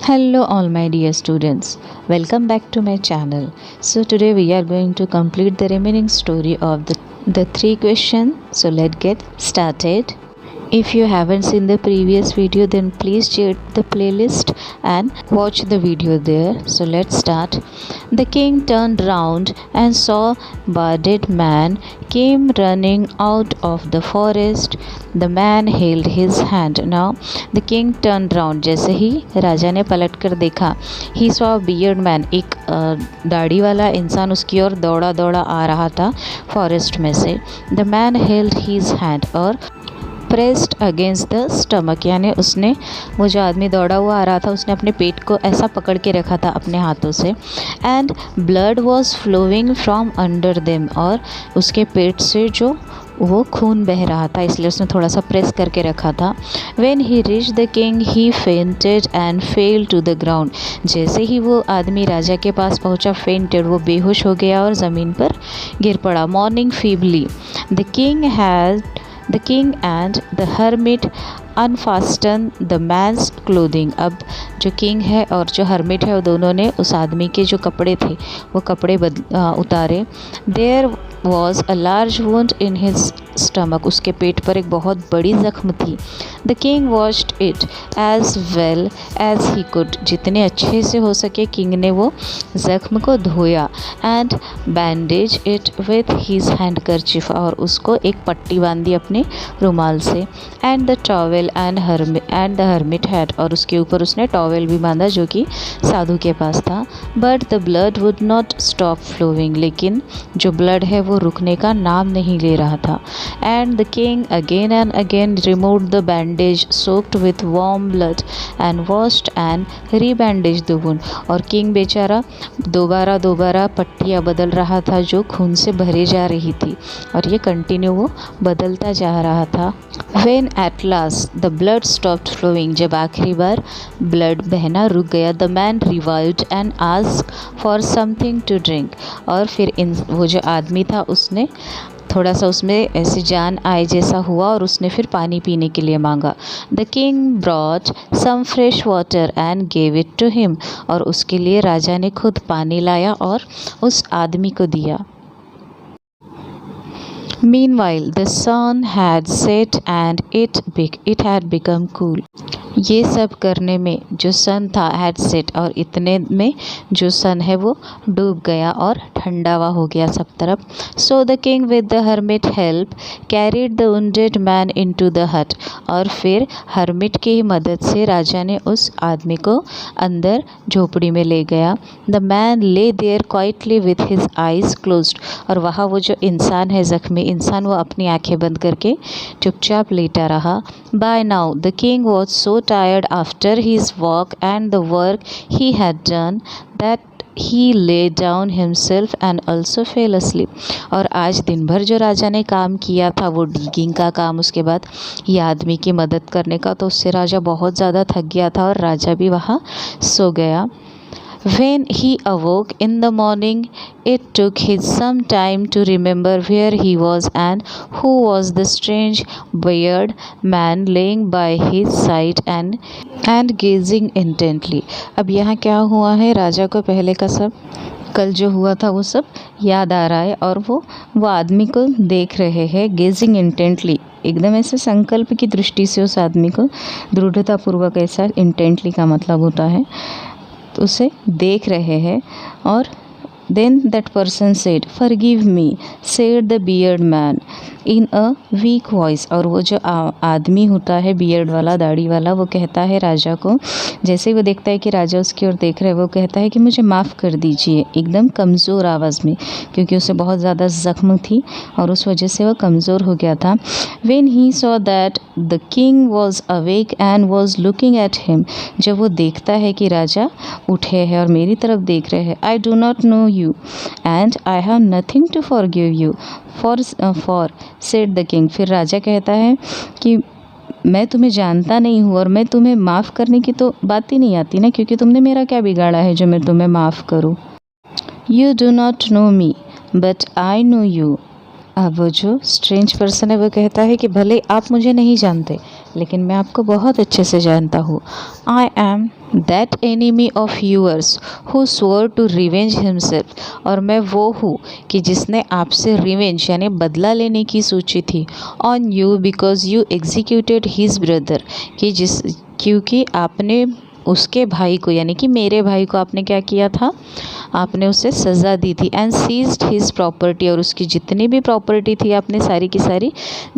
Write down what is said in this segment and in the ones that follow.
Hello all my dear students, welcome back to my channel. So today we are going to complete the remaining story of the three questions. So let's get started. If you haven't seen the previous video, then please check the playlist and watch the video there. So let's start. The king turned round and saw a dead man came running out of the forest. The man held his hand. Now the king turned round. जैसे ही राजा ने पलट कर देखा, he saw a beard man, एक दाढ़ी वाला इंसान उसकी ओर दौड़ा दौड़ा आ रहा था फॉरेस्ट में से. The man held his hand और प्रेस्ड अगेंस्ट द स्टमक, यानी उसने, वो जो आदमी दौड़ा हुआ आ रहा था, उसने अपने पेट को ऐसा पकड़ के रखा था अपने हाथों से. And blood was flowing from under them, और उसके पेट से जो वो खून बह रहा था, इसलिए उसने थोड़ा सा प्रेस करके रखा था. When he reach the king he fainted and fell to the ground. जैसे ही वो आदमी राजा के पास पहुंचा, फेंटेड, वो बेहोश हो गया और ज़मीन पर गिर पड़ा. Morning feebly The king and the hermit unfastened the man's clothing. अब जो किंग है और जो हर्मिट है, वो दोनों ने उस आदमी के जो कपड़े थे वो कपड़े उतारे. There was a large wound in his stomach. उसके पेट पर एक बहुत बड़ी ज़ख्म थी. The king washed it as well as he could. जितने अच्छे से हो सके किंग ने वो ज़ख्म को धोया. And bandaged it with his handkerchief. और उसको एक पट्टी बांधी अपने रुमाल से. And the towel and the hermit had. और उसके ऊपर उसने टॉवेल भी बांधा जो कि साधु के पास था. But the blood would not stop flowing. लेकिन जो ब्लड है वो रुकने का नाम नहीं ले रहा था. And the king again and again removed the bandage soaked with warm blood and washed and rebandaged the wound. और किंग बेचारा दोबारा पट्टियाँ बदल रहा था जो खून से भरी जा रही थी, और ये कंटिन्यू वो बदलता जा रहा था. When at last the blood stopped flowing, जब आखिरी बार ब्लड बहना रुक गया, the man revived and asked for something to drink. और फिर वो जो आदमी था उसने थोड़ा सा उसमें ऐसे जान आए जैसा हुआ और उसने फिर पानी पीने के लिए मांगा. The king brought some fresh water and gave it to him. और उसके लिए राजा ने खुद पानी लाया और उस आदमी को दिया. Meanwhile, the sun had set and it had become cool. ये सब करने में जो सन था had set, और इतने में जो सन है वो डूब गया और ठंडा हुआ हो गया सब तरफ. So the king with the hermit help carried the wounded man into the hut. और फिर हर्मिट की मदद से राजा ने उस आदमी को अंदर झोपड़ी में ले गया. The man lay there quietly with his eyes closed. और वहाँ वो जो इंसान है, ज़ख्मी इंसान, वो अपनी आंखें बंद करके चुपचाप लेटा रहा. By now the king was so tired after his walk and the work he had done that he lay down himself and also fell asleep. और आज दिन भर जो राजा ने काम किया था, वो डिगिंग का काम, उसके बाद ये आदमी की मदद करने का, तो उससे राजा बहुत ज़्यादा थक गया था और राजा भी वहाँ सो गया. When he awoke in the morning, it took him some time to remember where he was and who was the strange bearded man laying by his side and gazing intently. अब यहाँ क्या हुआ है, राजा को पहले का सब कल जो हुआ था वो सब याद आ रहा है और वो आदमी को देख रहे हैं गेजिंग इंटेंटली, एकदम ऐसे संकल्प की दृष्टि से उस आदमी को दृढ़तापूर्वक, ऐसा इंटेंटली का मतलब होता है, तो उसे देख रहे हैं. और then that person said, forgive me, said the beard man in a weak voice. और वो जो आदमी होता है बियर्ड वाला, दाढ़ी वाला, वो कहता है राजा को, जैसे ही वो देखता है कि राजा उसकी ओर देख रहे हैं, वो कहता है कि मुझे माफ़ कर दीजिए, एकदम कमज़ोर आवाज़ में, क्योंकि उसे बहुत ज़्यादा ज़ख्म थी और उस वजह से वह कमज़ोर हो गया था. When he saw that the king was awake and was looking at him, जब वो देखता है कि राजा उठे हैं और मेरी तरफ देख रहे हैं. I do not know you and I have nothing to forgive you for said the king. फिर राजा कहता है कि मैं तुम्हें जानता नहीं हूँ और मैं तुम्हें माफ़ करने की तो बात ही नहीं आती ना, क्योंकि तुमने मेरा क्या बिगाड़ा है जो मैं तुम्हें माफ़ करूँ. You do not know me but I know you. अब वो जो स्ट्रेंज पर्सन है वो कहता है कि भले आप मुझे नहीं जानते, लेकिन मैं आपको बहुत अच्छे से जानता हूँ. I am that enemy of yours who swore to revenge himself, और मैं वो हूँ कि जिसने आपसे रिवेंज यानी बदला लेने की सोची थी, on you because you executed his brother, क्योंकि आपने उसके भाई को यानी कि मेरे भाई को आपने क्या किया था, आपने उसे सज़ा दी थी। एंड सीज्ड हिज प्रॉपर्टी, और उसकी जितनी भी प्रॉपर्टी थी आपने सारी की सारी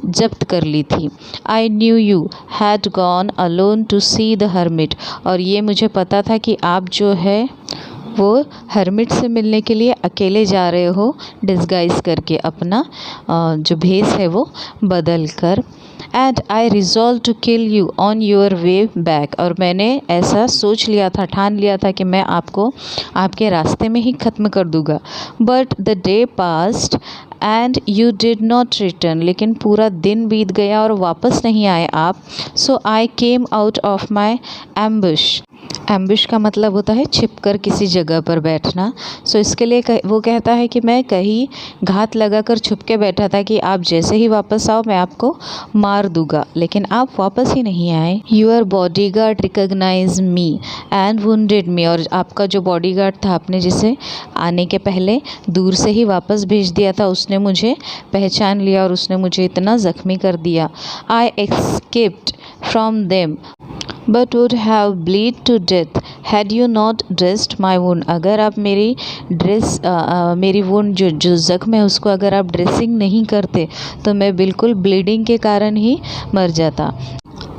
जब्त कर ली थी। I knew you had gone alone to see the hermit, और ये मुझे पता था कि आप जो है वो हर्मिट से मिलने के लिए अकेले जा रहे हो, डिस्गाइज करके, अपना जो भेष है वो बदल कर। And I resolve to kill you on your way back, और मैंने ऐसा सोच लिया था, ठान लिया था कि मैं आपको आपके रास्ते में ही ख़त्म कर दूँगा। But the day passed and you did not return, लेकिन पूरा दिन बीत गया और वापस नहीं आए आप। So I came out of my ambush. Ambush का मतलब होता है छिपकर किसी जगह पर बैठना। सो इसके लिए वो कहता है कि मैं कहीं घात लगाकर छुप के बैठा था कि आप जैसे ही वापस आओ मैं आपको मार दूंगा, लेकिन आप वापस ही नहीं आए। Your bodyguard recognise me and wounded me, और आपका जो बॉडीगार्ड था, आपने जिसे आने के पहले दूर से ही वापस भेज दिया था, उसने मुझे पहचान लिया और उसने मुझे इतना ज़ख्मी कर दिया। I escaped from them but would have bleed to death had you not dressed my wound, अगर आप मेरी मेरी वुंड जो ज़ख्म है उसको अगर आप ड्रेसिंग नहीं करते तो मैं बिल्कुल ब्लीडिंग के कारण ही मर जाता।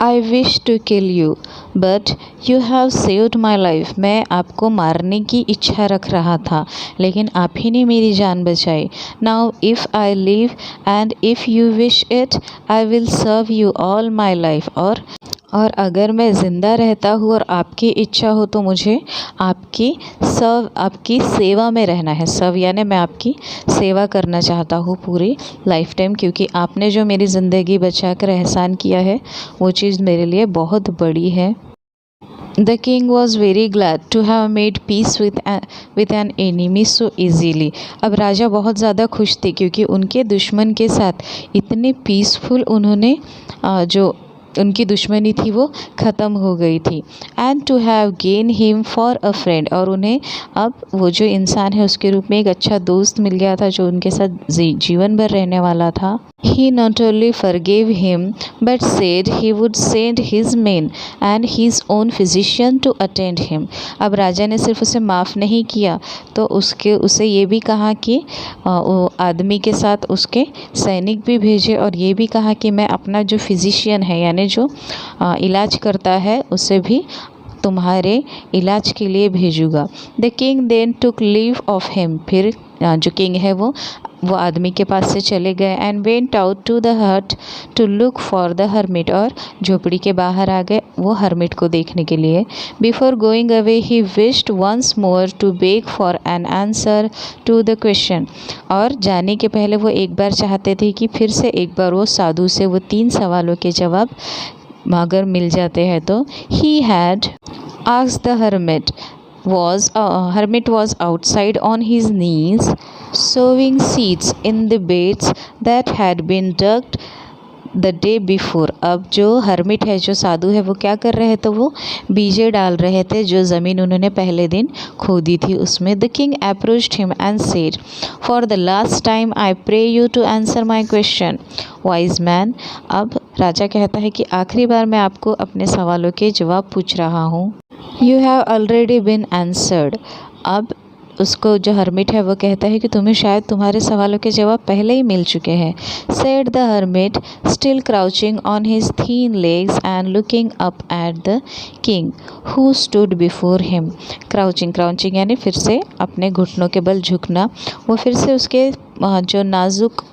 I wish to kill you but you have saved my life, मैं आपको मारने की इच्छा रख रहा था लेकिन आप ही ने मेरी जान बचाई। Now if I live and if you wish it I will serve you all my life, और अगर मैं ज़िंदा रहता हूँ और आपकी इच्छा हो तो मुझे आपकी सेवा में रहना है। सर्व यानी मैं आपकी सेवा करना चाहता हूँ पूरी लाइफ टाइम, क्योंकि आपने जो मेरी ज़िंदगी बचा कर एहसान किया है वो चीज़ मेरे लिए बहुत बड़ी है। The king was very glad to have made peace with an enemy so easily. अब राजा बहुत ज़्यादा खुश थे क्योंकि उनके दुश्मन के साथ इतने पीसफुल उन्होंने जो उनकी दुश्मनी थी वो ख़त्म हो गई थी। And to have gain him for a friend, और उन्हें अब वो जो इंसान है उसके रूप में एक अच्छा दोस्त मिल गया था जो उनके साथ जीवन भर रहने वाला था। He not only forgave him but said he would send his men and his own physician to attend him. अब राजा ने सिर्फ उसे माफ़ नहीं किया तो उसे ये भी कहा कि वो आदमी के साथ उसके सैनिक भी भेजे, और ये भी कहा कि मैं अपना जो फिजिशियन है यानी जो इलाज करता है उसे भी तुम्हारे इलाज के लिए भेजूँगा। The king then took leave of him, फिर जो किंग है वो आदमी के पास से चले गए। And went out to the hut to look for the hermit, और झोपड़ी के बाहर आ गए वो हर्मिट को देखने के लिए। Before going away he wished once more to beg for an answer to the question, और जाने के पहले वो एक बार चाहते थे कि फिर से एक बार वो साधु से वो 3 सवालों के जवाब अगर मिल जाते हैं तो। He had asked the hermit was outside on his knees sowing seeds in the beds that had been dug the day before. अब जो हर्मिट है, जो साधु है, वो क्या कर रहे थे, वो बीजे डाल रहे थे जो ज़मीन उन्होंने पहले दिन खोदी थी उसमें। The king approached him and said, For the last time I pray you to answer my question, wise man. अब राजा कहता है कि आखिरी बार मैं आपको अपने सवालों के जवाब पूछ रहा हूँ। You have already been answered. अब उसको जो हर्मिट है वो कहता है कि तुम्हें शायद तुम्हारे सवालों के जवाब पहले ही मिल चुके हैं। Said the hermit, still crouching on his thin legs and looking up at the king who stood before him. Crouching यानी फिर से अपने घुटनों के बल झुकना। वो फिर से उसके जो नाजुक,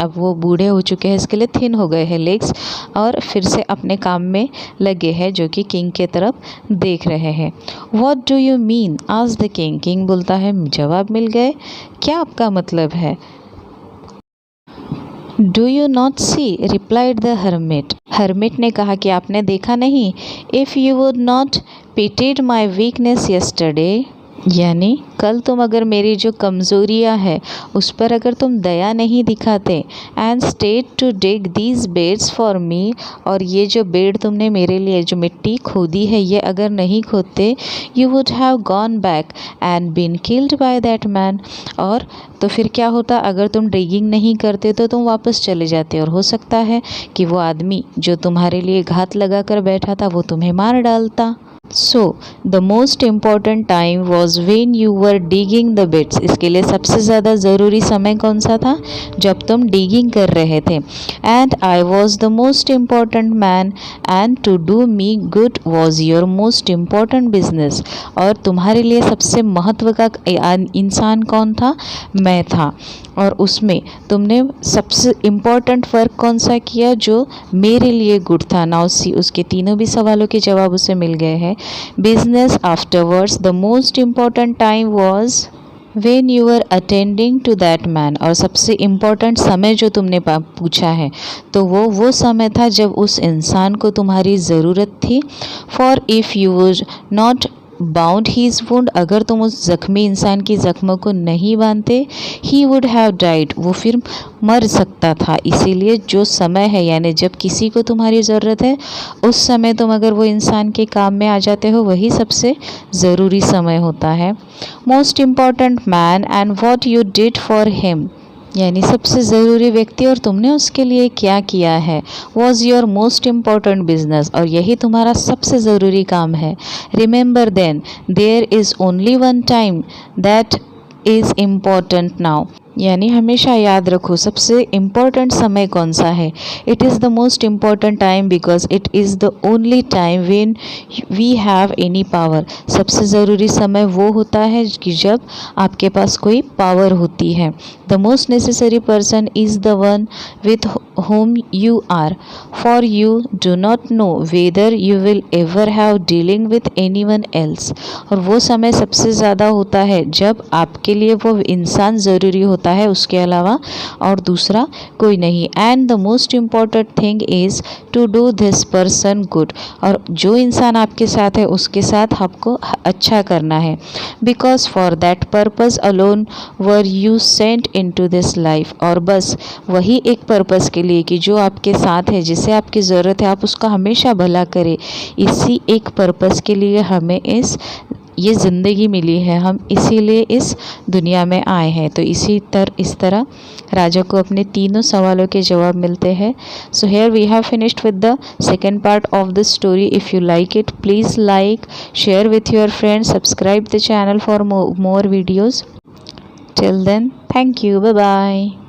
अब वो बूढ़े हो चुके हैं इसके लिए थिन हो गए हैं लेग्स, और फिर से अपने काम में लगे हैं जो कि किंग के तरफ देख रहे हैं। What do you mean asked the king, king बोलता है जवाब मिल गए, क्या आपका मतलब है। Do you not see replied the hermit, hermit ने कहा कि आपने देखा नहीं। If you would not pitied my weakness yesterday यानी कल तुम अगर मेरी जो कमज़ोरियाँ है उस पर अगर तुम दया नहीं दिखाते and stayed to dig these beds for me, और ये जो बेड तुमने मेरे लिए जो मिट्टी खोदी है ये अगर नहीं खोदते, you would have gone back and been killed by that man, और तो फिर क्या होता, अगर तुम डिगिंग नहीं करते तो तुम वापस चले जाते और हो सकता है कि वो आदमी जो तुम्हारे लिए घात लगा कर बैठा था वो तुम्हें मार डालता। So the most important time was when you were digging the bits, इसके लिए सबसे ज़्यादा ज़रूरी समय कौन सा था, जब तुम डिगिंग कर रहे थे। And I was the most important man and to do me good was your most important business, और तुम्हारे लिए सबसे महत्व का इंसान कौन था, मैं था, और उसमें तुमने सबसे इम्पॉर्टेंट वर्क कौन सा किया जो मेरे लिए गुड था। नाउ सी, उसके तीनों भी सवालों के जवाब उसे मिल गए हैं। Business afterwards the most important time was when you are attending to that man, और सबसे इम्पॉर्टेंट समय जो तुमने पूछा है तो वो समय था जब उस इंसान को तुम्हारी ज़रूरत थी। For if you would not bound his wound, अगर तुम उस जख्मी इंसान की जख्मों को नहीं बांधते, ही वुड हैव डाइड, वो फिर मर सकता था। इसीलिए जो समय है यानी जब किसी को तुम्हारी ज़रूरत है उस समय तुम अगर वो इंसान के काम में आ जाते हो वही सबसे ज़रूरी समय होता है। Most important man and what you did for him, यानी सबसे ज़रूरी व्यक्ति और तुमने उसके लिए क्या किया है। Was your most important business, और यही तुम्हारा सबसे ज़रूरी काम है। Remember then there is only one time that is important now, यानी हमेशा याद रखो सबसे इम्पॉर्टेंट समय कौन सा है। It is the most important time because it is the only time when we have any power, सबसे ज़रूरी समय वो होता है कि जब आपके पास कोई पावर होती है। The most necessary person is the one with whom you are, for you do not know whether you will ever have dealing with anyone else, और वो समय सबसे ज़्यादा होता है जब आपके लिए वो इंसान ज़रूरी होता है उसके अलावा और दूसरा कोई नहीं। And the most important thing is to do this person good, और जो इंसान आपके साथ है उसके साथ आपको अच्छा करना है। Because for that purpose alone were you sent into this life, और बस वही एक पर्पज़ के लिए कि जो आपके साथ है जिसे आपकी ज़रूरत है आप उसका हमेशा भला करें, इसी एक पर्पज़ के लिए हमें ये ज़िंदगी मिली है, हम इसीलिए इस दुनिया में आए हैं। तो इस तरह राजा को अपने तीनों सवालों के जवाब मिलते हैं। So here we have finished with the second part of the story. If you like it please like, share with your friends, subscribe the channel for more videos. Till then, thank you. Bye bye.